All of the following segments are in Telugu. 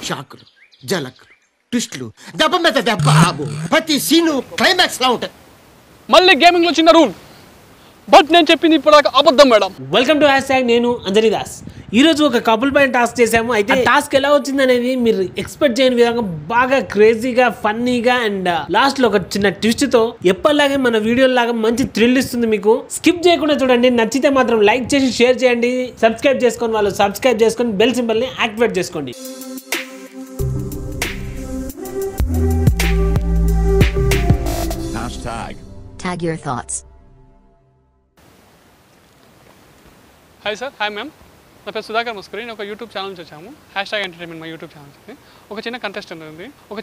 షాకులు, జలకులు, ట్విస్టులు, దెబ్బ మీద దెబ్బ, ప్రతి సీను క్లైమాక్స్ లా ఉంటుంది. మళ్ళీ గేమింగ్ లో చిన్న రూల్, బట్ నేను చెప్పింది ఇప్పుడు అబద్ధం మేడం. వెల్కమ్ టు #, నేను అంజనీ దాస్. ఈరోజు ఒక కపుల్ పైన టాస్క్ చేసాము. అయితే టాస్క్ ఎలా వచ్చింది అనేది మీరు ఎక్స్పెక్ట్ చేయని విధంగా బాగా క్రేజీగా, ఫన్నీగా అండ్ లాస్ట్ లో ఒక చిన్న ట్విస్ట్ తో ఎప్పటిలాగే మన వీడియో లాగా మంచి థ్రిల్ ఇస్తుంది. మీకు స్కిప్ చేయకుండా చూడండి. నచ్చితే మాత్రం లైక్ చేసి షేర్ చేయండి. సబ్స్క్రైబ్ చేసుకొని వాళ్ళు సబ్స్క్రైబ్ చేసుకొని బెల్ సింబల్ ని యాక్టివేట్ చేసుకోండి. Tag your thoughts. Hi sir, hi ma'am. నా పేరు సుధాకర్ ముస్కరి. నేను ఒక యూట్యూబ్ ఛానల్ నుంచి వచ్చాము. #ఎంటర్టైన్మెంట్ మా యూట్యూబ్ ఛానల్ ఉంది. ఒక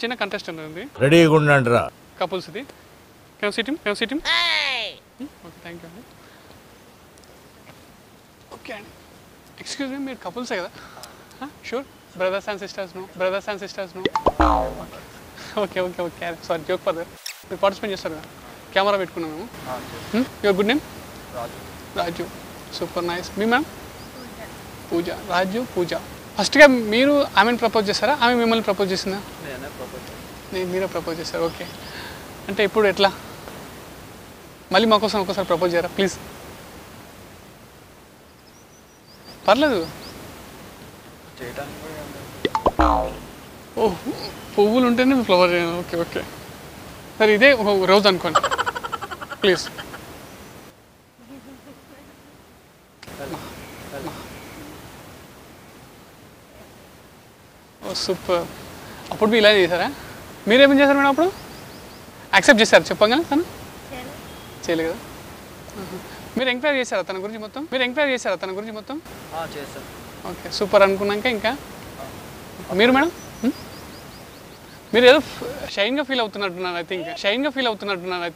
చిన్న కంటెస్టెంట్ ఉంది. రెడీగా ఉండండిరా. కపుల్స్ ఇది. Can seat him okay, thank you అండి. ఓకే అండి, ఎక్స్క్యూజ్ మీ, మీరు కపుల్సే కదా? Sure. Brothers and sisters no. Okay okay okay, sorry, joke further. మీరు పార్టిసిపేట్ చేస్తారు కదా, కెమెరా పెట్టుకున్నాం మేము. Your good name? Raju. Super nice. మీ మ్యామ్? పూజ. రాజు, పూజ. ఫస్ట్గా మీరు ఆమెను ప్రపోజ్ చేస్తారా, ఆమె మిమ్మల్ని ప్రపోజ్ చేసిందా? మీరే ప్రపోజ్ చేస్తారు. ఓకే, అంటే ఇప్పుడు ఎట్లా? మళ్ళీ మాకోసం ఒకసారి ప్రపోజ్ చేయరా ప్లీజ్? పర్లేదు. ఓ, పువ్వులు ఉంటేనే ఫ్లవర్. ఓకే ఓకే, సరే ఇదే ఒక రోజు అనుకోండి ప్లీజ్. Oh super. అప్పుడు మీరు ఇలా చేశారా? మీరేమేం చేశారు మేడం అప్పుడు? యాక్సెప్ట్ చేశారు చెప్పగానే? తను చేయలేదు కదా. మీరు ఎంక్వైరీ చేశారా తన గురించి మొత్తం? ఓకే, సూపర్ అనుకున్నాక ఇంకా మీరు మేడం? మీరు ఏదో షైన్గా ఫీల్ అవుతున్నట్టున్నారు ఐ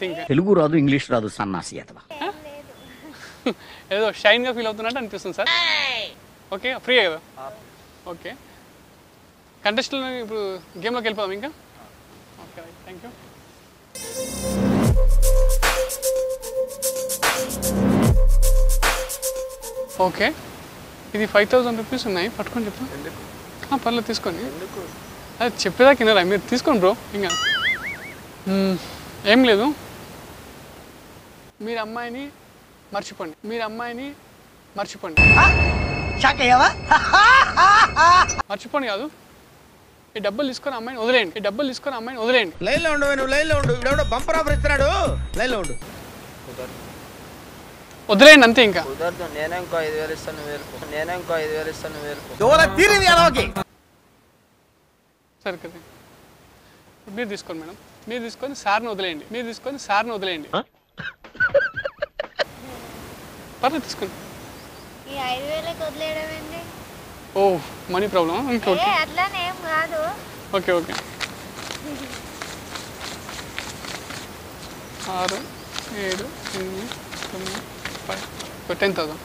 థింక్. తెలుగు రాదు, ఇంగ్లీష్ రాదు, సన్నాసి అతవా. ఏదో షైన్గా ఫీల్ అవుతున్నట్టు అనిపిస్తుంది సార్. ఓకే, ఫ్రీయే కదా? ఓకే, కంటెస్ట్లో ఇప్పుడు గేమ్లోకి వెళ్ళిపోదాం ఇంకా. Okay right, thank you. Okay, ఇది 5000 రూపీస్ ఉన్నాయి, పట్టుకొని చెప్పు. పర్లేదు తీసుకోండి. అది చెప్పేదా కింద మీరు తీసుకోండి బ్రో. ఇంకా ఏం లేదు, మీరు అమ్మాయిని మర్చిపోండి. మర్చిపోండి కాదు, ఈ డబ్బులు తీసుకొని అమ్మాయిని వదిలేయండి. లైన్లో ఉండు, నువ్వు లైన్లో ఉండు. ఇవిడెవడో బంపర్ ఆఫర్ ఇస్తున్నాడు, లైన్లో ఉండు. వదిలేయండి అంతే. ఇంకా నేనే ఇంకో 5000 ఇస్తాను, సరే కదా, మీరు తీసుకోండి మేడం. మీరు తీసుకొని సార్ని వదిలేయండి. పర్లేదు తీసుకోండి. ఓ, మనీ ప్రాబ్లమా? Okay okay okay. 6 7 8 9 10. 10,000.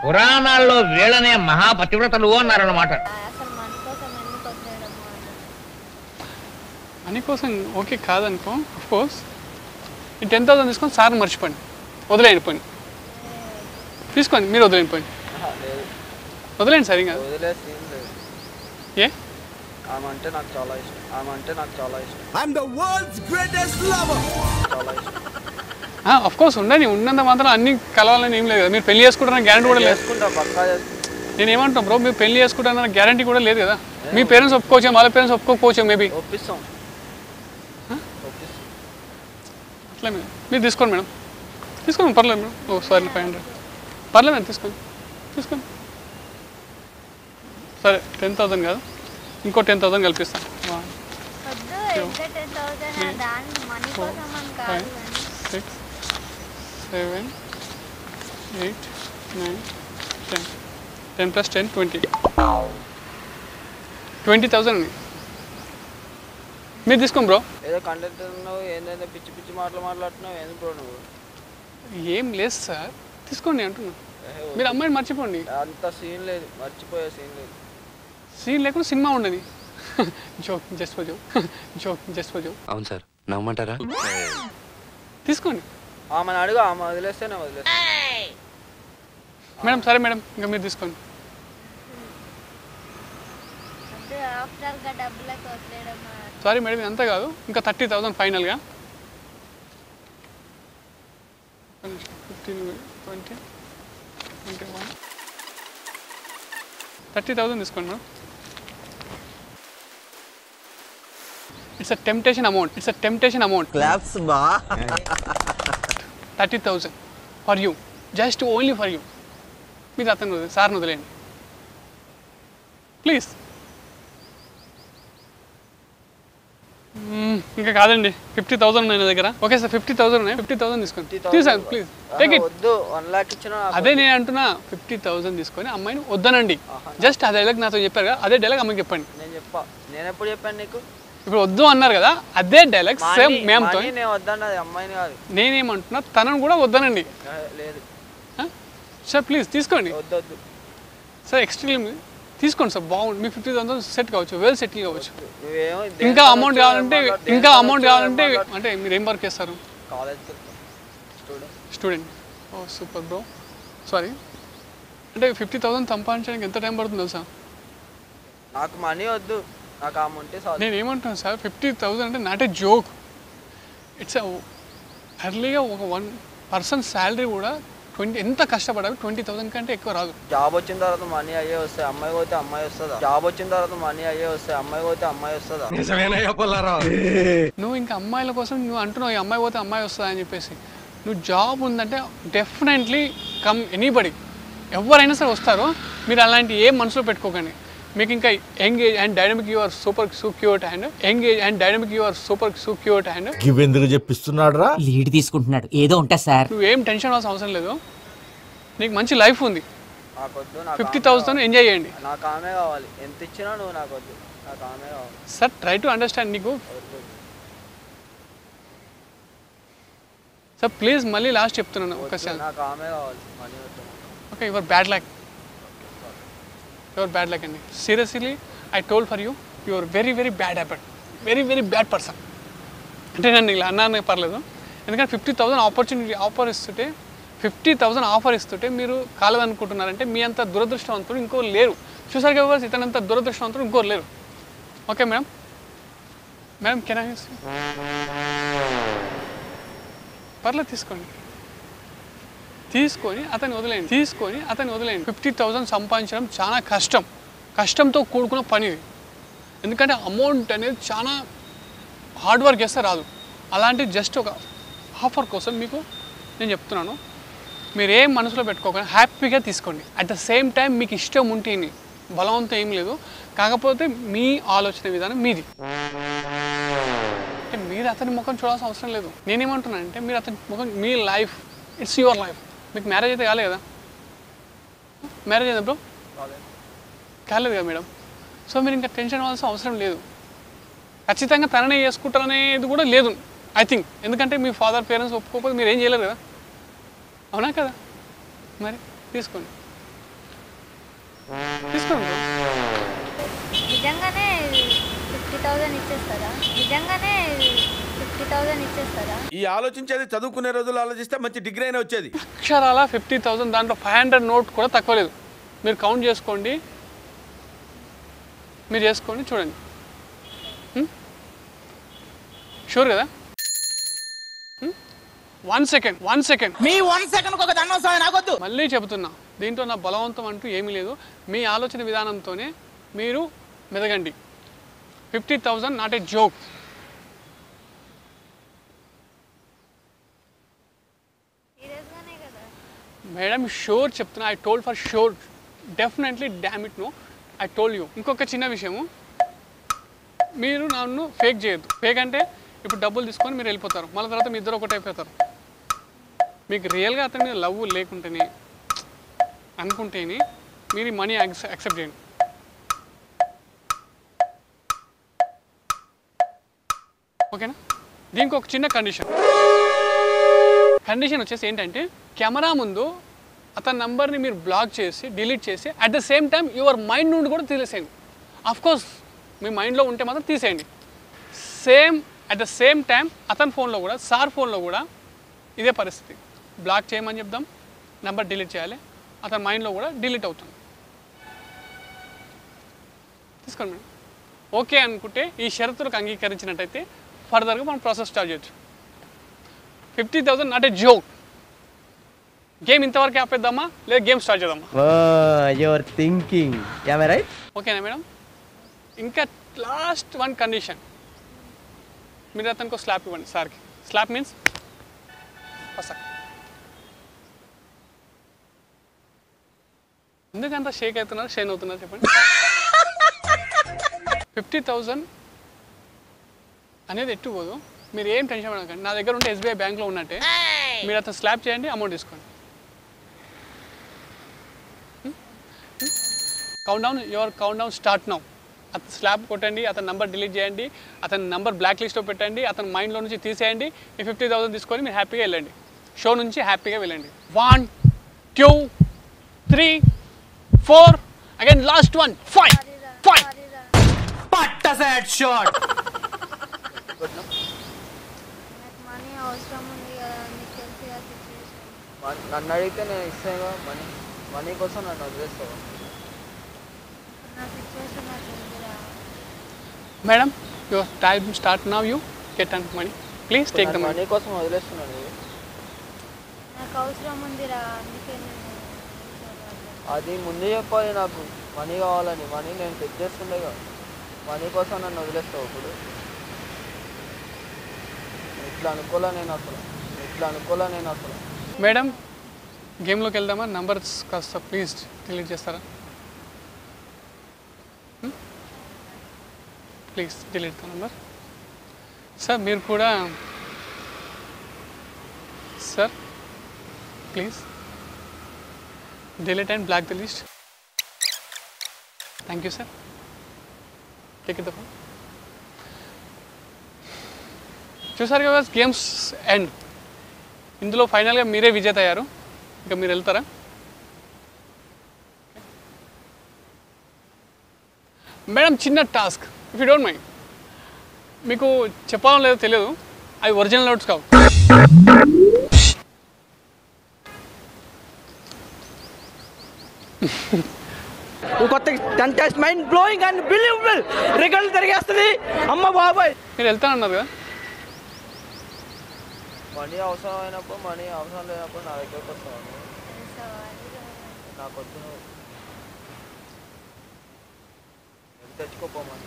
పురాణాల్లో వీళ్ళనే మహాపతివ్రతలు అన్నారన్నమాట. మనీ కోసం ఓకే కాదనుకో, ఆఫ్ కోర్స్. ఈ 10,000 తీసుకొని సార్ని మర్చిపోండి, వదిలేయండి పోయి. తీసుకోండి, మీరు వదిలేయండి సార్. ఇంకా ఏ ఆమంటే నాకు చాలా ఇష్టం. ఆఫ్ కోర్స్ ఉండండి, ఉన్నంత మాత్రం అన్ని కలవాలని ఏం లేదు కదా. మీరు పెళ్లి చేసుకుంటారన్న గ్యారంటీ కూడా లేదు. నేను ఏమంటాను బ్రో, మీరు పెళ్లి చేసుకుంటారన్న గ్యారంటీ కూడా లేదు కదా. మీ పేరెంట్స్ ఒప్పుకోవచ్చు, వాళ్ళ పేరెంట్స్ ఒప్పుకోకపోవచ్చు మేబీ. అట్లా మీరు తీసుకోండి మేడం, తీసుకోండి పర్లేదు మేడం. ఓ సారీ, 500 పర్లేదు మేడం, తీసుకోండి. సరే 10,000 కాదు, ఇంకో 10,000 కల్పిస్తాను. 1 2 3 4 5 6 7 8 9 10. 10 + 10 20. 20,000 అండి. మీరు తీసుకోండి బ్రో. ఏదో కంటెంట్ ఉన్నావు, ఏంటంటే పిచ్చి మాట్లాడుతున్నావు, ఏంది బ్రో నువ్వు? ఏం లేదు సార్, తీసుకోండి అంటున్నా. మీరు అమ్మాయిని మర్చిపోండి. అంత సీన్ లేదు, మర్చిపోయే సీన్ లేదు. సీన్ లేకుండా సినిమా ఉండదు. Joke, just for joke. అవును సార్, నమ్మంటారా? తీసుకోండి. ఆమెను అడుగు, ఆమె వదిలేస్తేనే వదిలేస్తా. మేడం సరే మేడం ఇంకా మీరు తీసుకోండి. సారీ మేడం అంత కాదు, ఇంకా 30,000 ఫైనల్గా. 15, 20, 21, 30,000 తీసుకోండి madam. It's a temptation amount. Claps బా. 30,000 for you, just only for you. మీరు అతను సార్ని వదిలేయండి ప్లీజ్. ఇంకా కాదండి, 50,000 ఉన్నాయి నా దగ్గర. ఓకే సార్ 50,000 ఉన్నాయి, 50,000 తీసుకోండి. తీసుకోండి ప్లీజ్, టేక్ ఇట్. వద్దు 1 lakh ఇచ్చినా అదే నేను అంటున్నా, 50,000 తీసుకొని అమ్మాయిని వద్దనండి. జస్ట్ అదే డైలాగ్ నాతో చెప్పారు కదా, అదే డైలాగ్ అమ్మాయికి చెప్పండి. నేను ఎప్పుడు చెప్పాను నీకు? ఇప్పుడు వద్దు అన్నారు కదా, అదే డైలాగ్ సేమ్ మేమ్తో. నేను వద్దన్నది అమ్మాయిని కాదు. నేనేమంటున్నా తనను కూడా వద్దనండి. లేదు సార్ ప్లీజ్ తీసుకోండి వద్దు. సార్ ఎక్స్ట్రీమ్ తీసుకోండి సార్, బాగుంది. మీకు 50,000 సెట్ కావచ్చు, వెల్ సెటిల్ కావచ్చు. నువ్వేమో ఇంకా అమౌంట్ కావాలంటే అంటే మీరు ఏం వర్క్ చేస్తారు? College student. Oh super bro. Sorry అంటే 50,000 సంపాదించడానికి ఎంత టైం పడుతుంది తెలుసా? నాకు మనీ వద్దు, నాకు అమౌంట్ చాలు. నేను ఏమంటున్నాను సార్, 50,000 అంటే నాట్ ఏ జోక్. ఇట్స్ ఎర్లీగా ఒక 1 person శాలరీ కూడా 20 ఎంత కష్టపడాలి, 20,000 కంటే ఎక్కువ రాదు. జాబ్ వచ్చిన తర్వాత మనీ అయ్యే వస్తాయి, అమ్మాయి పోతే అమ్మాయి వస్తుందా? జాబ్ వచ్చిన తర్వాత మనీ అయ్యే వస్తాయి, అమ్మాయి పోతే అమ్మాయి వస్తుందా? నువ్వు ఇంకా అమ్మాయిల కోసం నువ్వు అంటున్నావు, ఈ అమ్మాయి పోతే అమ్మాయి వస్తుందా అని చెప్పేసి. నువ్వు జాబ్ ఉందంటే డెఫినెట్లీ కమ్ ఎనీబడి, ఎవరైనా సరే వస్తారు. మీరు అలాంటి ఏం మనసులో పెట్టుకోకండి. మీకు ఇంకా engage and dynamic you are super so cute and ఎందుకు చెప్పిస్తున్నాడు రా? లీడ్ తీసుకుంటున్నాడు, ఏదో ఉంటా సార్. నువ్వేం టెన్షన్ అవ్వాల్సిన అవసరం లేదు. నీకు మంచి లైఫ్ ఉంది. నాకు వద్దు, 50,000 ఎంజాయ్ చేయండి. నాకు ఆమె కావాలి, ఎంత ఇచ్చినా నువ్వు నాకు వద్దు, నాకు ఆమె కావాలి. Sir try to understand. నీకు సార్ ప్లీజ్ మళ్ళీ లాస్ట్ చెప్తున్నాను ఒకసారి. నాకు ఆమె కావాలి, మనీ వద్దు. ఓకే యువర్ బ్యాడ్ లక్, అండి. Seriously I told for you, your very very bad habit, very very bad person. అంటే నన్ను ఇలా అన్నాను పర్లేదు, ఎందుకంటే 50,000 ఆఫర్ ఇస్తుంటే మీరు కాలేదనుకుంటున్నారంటే మీ అంత దురదృష్టవంతుడు ఇంకోరు లేరు. చూసారు కదా ఇతనంత దురదృష్టవంతుడు ఇంకోరు లేరు. ఓకే మేడం, కెన్ ఐ పర్లేదు తీసుకొని అతన్ని వదిలేయండి. 50,000 సంపాదించడం చాలా కష్టంతో కూడుకున్న పని ఇది. ఎందుకంటే అమౌంట్ అనేది చాలా హార్డ్ వర్క్ చేస్తే రాదు. అలాంటి జస్ట్ ఒక ఆఫర్ కోసం మీకు నేను చెప్తున్నాను. మీరు ఏం మనసులో పెట్టుకోకుండా హ్యాపీగా తీసుకోండి. అట్ ద సేమ్ టైం మీకు ఇష్టం ఉంటే బలవంతం ఏం లేదు, కాకపోతే మీ ఆలోచన విధానం మీది. అంటే మీరు అతని ముఖం చూడాల్సిన అవసరం లేదు. నేనేమంటున్నాను అంటే మీరు అతని ముఖం, మీ లైఫ్, ఇట్స్ యువర్ లైఫ్. మీకు మ్యారేజ్ అయితే కాలేదు కదా? మ్యారేజ్ అయిందా బ్రో? కాలేదు కదా మేడం. సో మీరు ఇంకా టెన్షన్ అవ్వాల్సిన అవసరం లేదు. ఖచ్చితంగా తననే చేసుకుంటారనేది కూడా లేదు ఐ థింక్. ఎందుకంటే మీ ఫాదర్ పేరెంట్స్ ఒప్పుకోకపోతే మీరు ఏం చేయలేరు కదా, అవునా కదా? మరి తీసుకోండి బ్రో. నిజంగానే 50,000 ఇచ్చేస్తారా? ఈ ఆలోచించేది చదువుకునే రోజులు ఆలోచిస్తే మంచి డిగ్రీ అయినా వచ్చేది. అక్షరాల 50,000, దాంట్లో 500 నోట్ కూడా తక్కువ లేదు. మీరు కౌంట్ చేసుకోండి, చూడండి. షూర్ కదా? 1 సెకండ్ మీ 1 సెకండ్ ఒక దండం సార్ నాకొద్దు. మళ్ళీ చెబుతున్నా, దీంట్లో నా బలవంతం అంటూ ఏమీ లేదు. మీ ఆలోచన విధానంతోనే మీరు మెదగండి. 50,000 not a joke. Madam sure చెప్తున్నా, I told for sure, definitely, damn it no, I told you. ఇంకొక చిన్న విషయము, మీరు నన్ను ఫేక్ చేయొద్దు. ఫేక్ అంటే ఇప్పుడు డబ్బులు తీసుకొని మీరు వెళ్ళిపోతారు, మళ్ళీ తర్వాత మీ ఇద్దరు ఒకటి అయిపోతారు. మీకు రియల్గా అతని మీద లవ్ లేకుంటేనే అనుకుంటేనే మీరు ఈ మనీ యాక్సెప్ట్ చేయండి. ఓకేనా? దీనికి ఒక చిన్న కండిషన్ వచ్చేసి ఏంటంటే, కెమెరా ముందు అతని నంబర్ని మీరు బ్లాక్ చేసి డిలీట్ చేసి at the same time your mind నుండి కూడా తీసేయండి. కోర్స్ మీ మైండ్లో ఉంటే మాత్రం తీసేయండి. అట్ ద సేమ్ టైం అతని ఫోన్లో కూడా, సార్ ఫోన్లో కూడా ఇదే పరిస్థితి. బ్లాక్ చేయమని చెప్దాం, నెంబర్ డిలీట్ చేయాలి. అతని మైండ్లో కూడా డిలీట్ అవుతుంది. తీసుకోండి మేడం. ఓకే అనుకుంటే ఈ షరతులకు అంగీకరించినట్టయితే ఫర్దర్గా మనం ప్రాసెస్ స్టార్ట్ చేయొచ్చు. 50,000 నాట్ ఏ జోక్. గేమ్ ఇంతవరకు ఆపేద్దామా లేదా గేమ్ స్టార్ట్ చేద్దామా? Your thinking right. ఓకేనా మేడం? ఇంకా లాస్ట్ వన్ కండిషన్, మీరు అతనికి స్లాప్ ఇవ్వండి సార్కి. స్లాప్ మీన్స్ పసక్. ఎందుకంత షేక్ అవుతున్నారు, షైన్ అవుతున్నారు చెప్పండి. 50,000 అనేది ఎట్టుకోదు, మీరు ఏం టెన్షన్ పడకండి. నా దగ్గర ఉంటే SBI బ్యాంక్లో ఉన్నట్టే, మీరు అతను స్లాప్ చేయండి, అమౌంట్ తీసుకోండి. Count down start now. అతను స్లాబ్ కొట్టండి, అతని నంబర్ డిలీట్ చేయండి, అతని నంబర్ బ్లాక్ లిస్ట్లో పెట్టండి, అతని మైండ్లో నుంచి తీసేయండి. ఈ 50,000 తీసుకొని మీరు హ్యాపీగా వెళ్ళండి, షో నుంచి హ్యాపీగా వెళ్ళండి. 1 2 3 4 అగైన్ లాస్ట్ వన్ 5 5 పట్ట సెట్ షాట్. మనీ అవసరం ఉంది కదా, నీకు తెలిసి ఆ సిచ్యువేషన్. నన్ను అడిగితే నేను ఇస్తాను. మనీ కోసం నన్ను వదిలేస్తావా? నా సిచ్యువేషన్ నాకు ఉందిరా. Madam, your time start now. You get an money, please take the money. Money కోసం వదిలేస్తున్నాను. నాకు అవసరం ఉందిరా, అందుకే నేను అది ముందే చెప్పాలి నాకు మనీ కావాలని. మనీ నేను చెక్ చేస్తుండే కదా, మనీ కోసం నన్ను వదిలేస్తావు ఇప్పుడు? ఇట్లా అనుకోలే నేను అసలు. మేడం, గేమ్లోకి వెళ్దామా? నంబర్స్ కాస్త ప్లీజ్ డిలీట్ చేస్తారా? Please delete the number. Sir మీరు కూడా sir please delete and block the list. Thank you sir. Take it the phone. చూసారు కదా గేమ్స్ ఎండ్. ఇందులో ఫైనల్గా మీరే విజేత అయ్యారు. ఇంకా మీరు వెళ్తారా? మేడం, చిన్న task, if you don't mind. మీకు చెప్పాలో లేదో తెలియదు, అవి ఒరిజినల్ నోట్స్ కావు. కొత్త contest mind blowing and believable రికార్డులు తిరిగేస్తుంది. అమ్మ బాబాయ్, మీరు వెళ్తానన్నారు కదా. మనీ అవసరమైనప్పుడు, మనీ అవసరం లేనప్పుడు నా దగ్గరకు వస్తాను. నాకు వద్దు, నువ్వు తెచ్చుకోపోమని.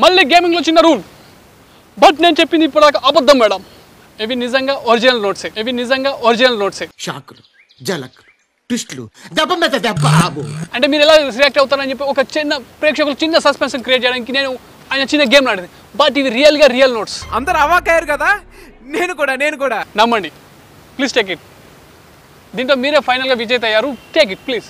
మళ్ళీ గేమింగ్లో చిన్న రూల్, బట్ నేను చెప్పింది ఇప్పుడు అబద్ధం మేడం. ఇవి నిజంగా ఒరిజినల్ నోట్సే. షాకులు, జలకులు, ట్విస్టులు, దెబ్బ మీద దెబ్బ. అంటే మీరు ఎలా రియాక్ట్ అవుతారని చెప్పి ఒక చిన్న ప్రేక్షకులు చిన్న సస్పెన్షన్ క్రియేట్ చేయడానికి నేను ఆయన చిన్న గేమ్ ఆడింది. బట్ ఇవి రియల్ నోట్స్. అందరు అవాకయ్యారు కదా, నేను కూడా నమ్మండి, ప్లీజ్ టేక్ ఇట్. దీంట్లో మీరే ఫైనల్గా విజేత అయ్యారు. Take it please.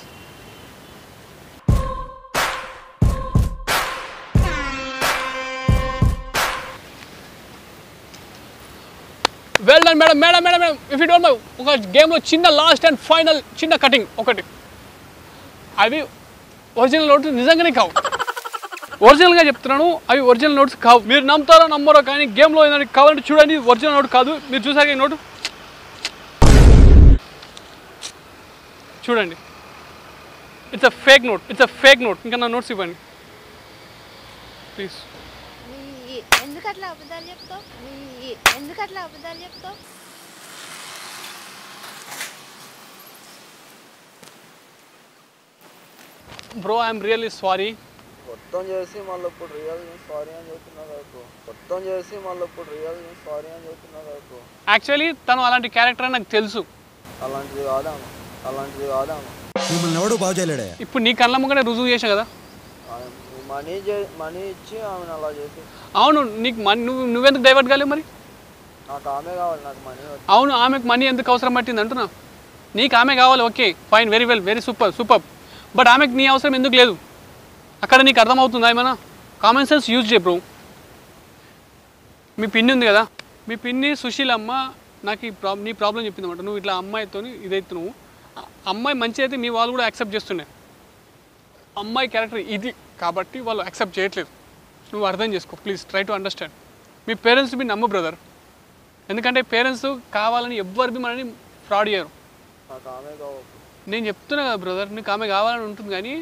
Well done madam. If you don't know, ఒక గేమ్లో చిన్న లాస్ట్ అండ్ ఫైనల్ చిన్న కటింగ్ ఒకటి. అవి ఒరిజినల్ నోట్స్ నిజంగానే కావు. ఒరిజినల్గా చెప్తున్నాను, అవి ఒరిజినల్ నోట్స్ కావు. మీరు నమ్ముతారో నమ్మరో కానీ గేమ్లో ఏదైనా కావాలంటే చూడండి, ఒరిజినల్ నోట్ కాదు. మీరు చూసాక ఈ నోటు చూడండి, ఇట్స్ అ ఫేక్ నోట్. ఇంకా నా నోట్స్ ఇవ్వండి ప్లీజ్. ఎందుకు అట్లా అబద్ధాలు చెప్తావు? Bro, I'm really sorry. మొత్తం చేసి మళ్ళీ ఇప్పుడు రియల్ సారీ అని చెప్తున్నా కదా. యాక్చువల్లీ తను అలాంటి క్యారెక్టర్ అని నాకు తెలుసు. అలాంటిది కాదాము. మిమ్మల్ని ఎవడు బాగు చేయలేడే. ఇప్పుడు నీ కళ్ళ ముంగనే రుజువు చేసా కదా. మనీ ఇచ్చి ఆమెను అలా చేసి. అవును, నీకు మనీ నువ్వెందుకు డైవర్ట్ కాలేవు మరి? నాకు ఆమె కావాలి, నాకు మనీ. అవును, ఆమెకు మనీ ఎందుకు అవసరం పట్టింది అంటున్నా. నీకు ఆమె కావాలి, okay fine, very well, very super. But ఆమెకు నీ అవసరం ఎందుకు లేదు? అక్కడ నీకు అర్థమవుతుందా ఏమైనా? కామన్ సెన్స్ యూజ్ చేయ బ్రో. మీ పిన్ని ఉంది కదా, మీ పిన్ని సుశీలమ్మ నాకు నీ ప్రాబ్లం చెప్పింది అనమాట. నువ్వు ఇట్లా అమ్మాయితో ఇదైతే నువ్వు అమ్మాయి మంచి అయితే మీ వాళ్ళు కూడా యాక్సెప్ట్ చేస్తుండే. అమ్మాయి క్యారెక్టర్ ఇది కాబట్టి వాళ్ళు యాక్సెప్ట్ చేయట్లేదు. నువ్వు అర్థం చేసుకో ప్లీజ్, ట్రై టు అండర్స్టాండ్. మీ పేరెంట్స్ మీ నమ్ము బ్రదర్, ఎందుకంటే పేరెంట్స్ కావాలని ఎవ్వరిది మనని ఫ్రాడ్ చేయరు. నేను చెప్తున్నా కదా బ్రదర్, నీకు ఆమె కావాలని ఉంటుంది కానీ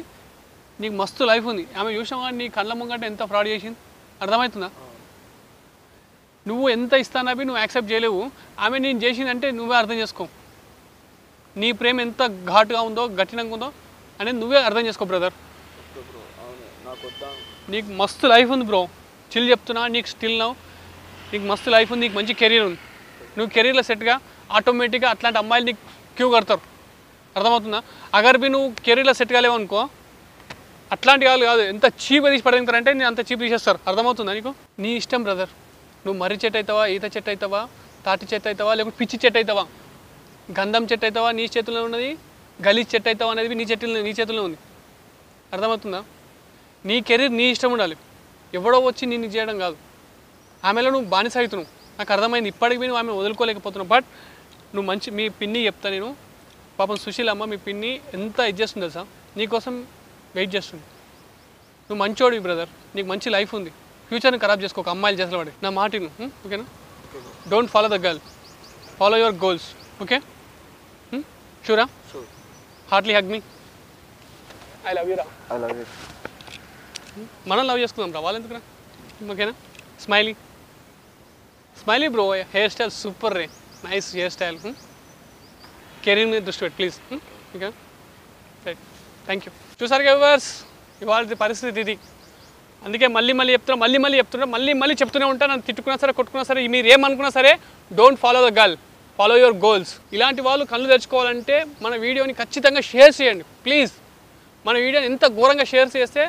నీకు మస్తు లైఫ్ ఉంది. ఆమె చూసినావా నీ కళ్ళ ముంగట ఎంత ఫ్రాడ్ చేసింది, అర్థమవుతుందా? నువ్వు ఎంత ఇస్తానవి నువ్వు యాక్సెప్ట్ చేయలేవు, ఆమె నేను చేసిందంటే నువ్వే అర్థం చేసుకో. నీ ప్రేమ ఎంత ఘాటుగా ఉందో గట్టినంగా ఉందో అనేది నువ్వే అర్థం చేసుకో బ్రదర్. నీకు మస్తు లైఫ్ ఉంది బ్రో, చిల్ చెప్తున్నా. నీకు స్టిల్ నీకు మస్తు లైఫ్ ఉంది, నీకు మంచి కెరీర్ ఉంది. నువ్వు కెరీర్లో సెట్గా ఆటోమేటిక్గా అట్లాంటి అమ్మాయిలు నీకు క్యూ కడతారు, అర్థమవుతుందా? అగర్ బి నువ్వు కెరీర్లో సెట్ కాలేవు అనుకో, అట్లాంటి వాళ్ళు కాదు ఎంత చీప్గా తీసి పడతారంటే నేను అంత చీప్ తీసేస్తారు, అర్థమవుతుందా నీకు? నీ ఇష్టం బ్రదర్, నువ్వు మర్రి చెట్టు అవుతావా, ఈత చెట్టు అవుతావా, తాటి చెట్టు అవుతావా, లేకపోతే పిచ్చి చెట్టు అవుతావా, గంధం చెట్టు అవుతావా నీ చేతుల్లో ఉన్నది, గలీజ్ చెట్టు అవుతావా అనేది నీ చేతుల్లో ఉంది, అర్థమవుతుందా? నీ కెరీర్ నీ ఇష్టం ఉండాలి, ఎవడో వచ్చి నిన్ను చేయడం కాదు. ఆమెలో నువ్వు బానిస అవుతున్నావు, నాకు అర్థమైంది. ఇప్పటికి నువ్వు ఆమె వదులుకోలేకపోతున్నావు. బట్ నువ్వు మంచి మీ పిన్ని చెప్తా నేను, పాపం సుశీలమ్మ మీ పిన్ని ఎంత ఇది చేస్తుంది తెలుసా, నీకోసం వెయిట్ చేస్తుంది. నువ్వు మంచోడివి బ్రదర్, నీకు మంచి లైఫ్ ఉంది, ఫ్యూచర్ని ఖరాబ్ చేసుకోక అమ్మాయిలు చేసలు పడి. నా మాట నువ్వు ఓకేనా? Don't follow the girl, follow your goals. Okay షూరా? Heartly hug me. I love you రా. మనం లవ్ చేసుకుందాం రా, వాళ్ళు ఎందుకురా? ఓకేనా? Smiley smiley bro, hair style super రే, నైస్ హెయిర్ స్టైల్. కెరీర్ మీద దృష్టి పెట్టి please. Okay right, thank you. చూసారు వ్యూవర్స్, ఇవాళ పరిస్థితి ఇది. అందుకే మళ్ళీ చెప్తూనే ఉంటాను. నన్ను తిట్టుకున్నా సరే కొట్టుకున్నా సరే మీరు ఏమనుకున్నా సరే, don't follow the girl, follow your goals. ఇలాంటి వాళ్ళు కళ్ళు తెచ్చుకోవాలంటే మన వీడియోని ఖచ్చితంగా షేర్ చేయండి ప్లీజ్. మన వీడియోని ఎంత ఘోరంగా షేర్ చేస్తే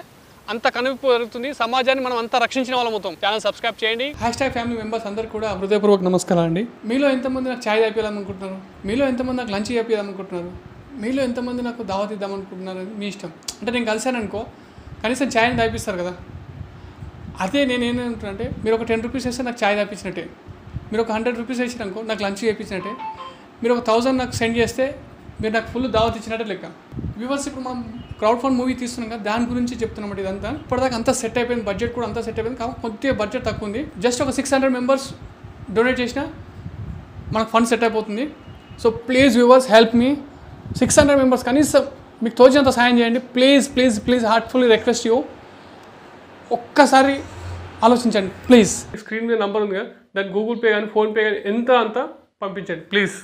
అంత కనువిప్పు జరుగుతుంది, సమాజాన్ని మనం అంతా రక్షించిన వాళ్ళం అవుతాం. ఛానల్ సబ్స్క్రైబ్ చేయండి. #ఫ్యామిలీ మెంబర్స్ అందరికీ కూడా హృదయపూర్వక నమస్కారం అండి. మీలో ఎంతమంది నాకు ఛాయ్ తాపియాలనుకుంటున్నారు, మీలో ఎంతమంది నాకు లంచ్ చేయాలనుకుంటున్నారు, మీలో ఎంతమంది నాకు దావత్ ఇద్దామనుకుంటున్నారు, మీ ఇష్టం. అంటే నేను కలిసాను అనుకో, కనీసం ఛాయ్ని తాపిస్తారు కదా. అదే నేను ఏంటంటే, మీరు ఒక 10 రూపీస్ వేస్తే నాకు ఛాయ్ తాపించినట్టే, మీరు ఒక 100 రూపీస్ వేసినారనుకో నాకు లంచ్ చేయించినట్టే, మీరు ఒక 1000 నాకు సెండ్ చేస్తే మీరు నాకు ఫుల్ దావత్ ఇచ్చినట్టే లెక్క. వ్యూవర్స్, ఇప్పుడు మనం క్రౌడ్ ఫండ్ మూవీ తీస్తున్నాం కదా, దాని గురించి చెప్తున్నమాట. ఇదంతా ఇప్పటిదాకా అంతా సెట్ అయిపోయింది, బడ్జెట్ కూడా అంతా సెట్ అయిపోయింది. కాబట్టి కొద్దిగా బడ్జెట్ తక్కువ ఉంది. జస్ట్ ఒక 600 మెంబర్స్ డొనేట్ చేసినా మనకు ఫండ్ సెట్ అయిపోతుంది. So please viewers, help me. 600 members కనీసం మీకు తోచినంత సాయం చేయండి please please please. Heartfully request you, ఒక్కసారి ఆలోచించండి ప్లీజ్. స్క్రీన్ మీద నంబర్ ఉంది కదా, దానికి గూగుల్ పే కానీ ఫోన్పే కానీ ఎంత అంతా పంపించండి ప్లీజ్.